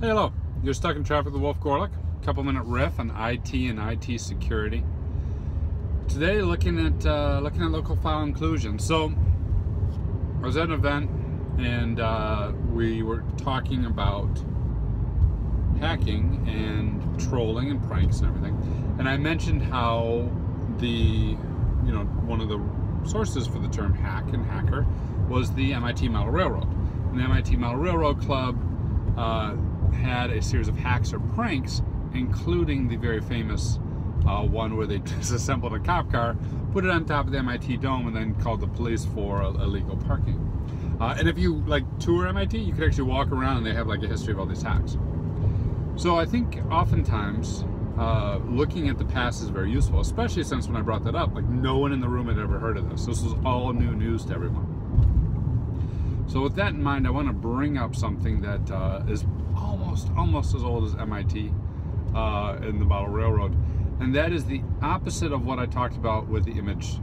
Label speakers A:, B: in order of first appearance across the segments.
A: Hey, hello. You're stuck in traffic with Wolf Gorlick. Couple-minute riff on IT and IT security. Today, looking at local file inclusion. So, I was at an event and we were talking about hacking and trolling and pranks and everything. And I mentioned how one of the sources for the term hack and hacker was the MIT Model Railroad. And the MIT Model Railroad Club had a series of hacks or pranks, including the very famous one where they disassembled a cop car, put it on top of the MIT dome, and then called the police for illegal parking. And if you tour MIT, you could actually walk around and they have a history of all these hacks. So I think oftentimes looking at the past is very useful, especially since when I brought that up, no one in the room had ever heard of this. This was all new news to everyone. So with that in mind, I want to bring up something that is almost as old as MIT in the Model Railroad, and that is the opposite of what I talked about with the image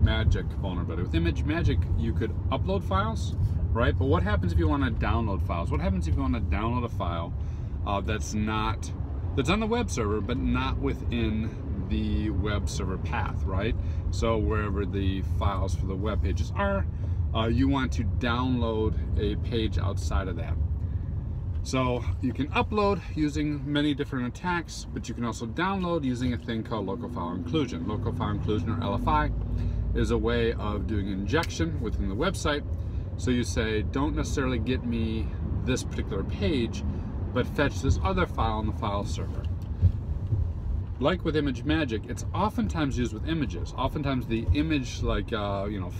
A: magic vulnerability. With image magic, you could upload files, right? But what happens if you want to download files? What happens if you want to download a file that's on the web server, but not within the web server path, right? So wherever the files for the web pages are, you want to download a page outside of that. So you can upload using many different attacks, but you can also download using a thing called local file inclusion. Local file inclusion, or LFI, is a way of doing injection within the website. So you say, don't necessarily get me this particular page, but fetch this other file on the file server. Like with image magic, it's oftentimes used with images. Oftentimes the image,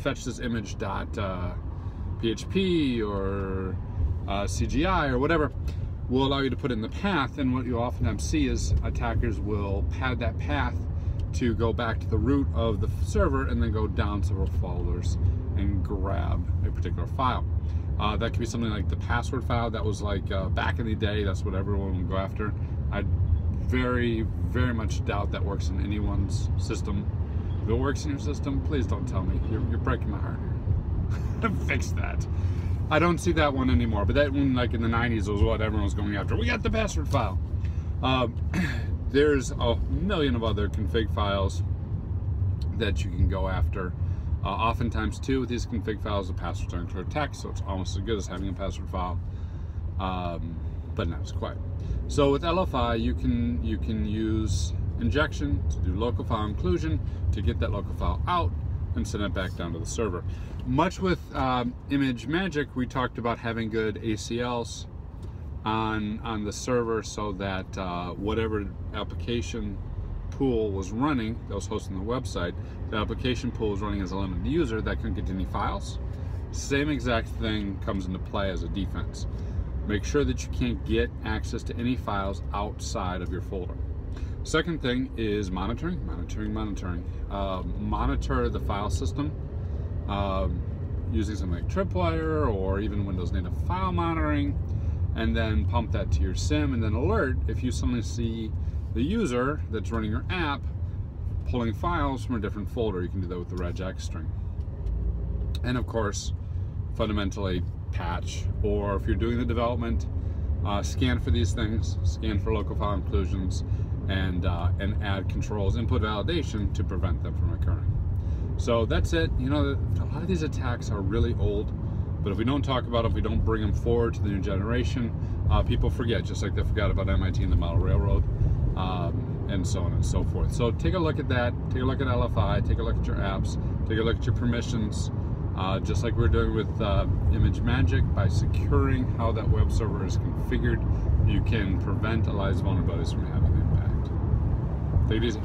A: fetch this image.php or CGI or whatever, will allow you to put in the path, and what you oftentimes see is attackers will pad that path to go back to the root of the server and then go down several folders and grab a particular file. That could be something like the password file. That was back in the day, that's what everyone would go after. I very, very much doubt that works in anyone's system. If it works in your system, please don't tell me. You're breaking my heart. Fix that. I don't see that one anymore, but that one, in the 90s, was what everyone was going after. We got the password file. There's a million of other config files that you can go after. Oftentimes, too, with these config files, the passwords are in clear text, so it's almost as good as having a password file, but not as quite. So with LFI, you can use injection to do local file inclusion to get that local file out and send it back down to the server. Much with image magic, we talked about having good ACLs on the server so that whatever application pool was running that was hosting the website, the application pool was running as a limited user that couldn't get any files. Same exact thing comes into play as a defense. Make sure that you can't get access to any files outside of your folder. Second thing is monitoring. Monitor the file system using something like Tripwire or even Windows native file monitoring, and then pump that to your SIM, and then alert if you suddenly see the user that's running your app pulling files from a different folder. You can do that with the regex string. And of course, fundamentally patch, or if you're doing the development, scan for these things, scan for local file inclusions, and add controls, input validation to prevent them from occurring. So that's it. A lot of these attacks are really old, but if we don't talk about it, if we don't bring them forward to the new generation, people forget, just like they forgot about MIT and the Model Railroad, and so on and so forth. So take a look at that, take a look at LFI, take a look at your apps, take a look at your permissions, just like we're doing with image magic. By securing how that web server is configured, you can prevent a lot of these vulnerabilities from having an impact. Take it easy.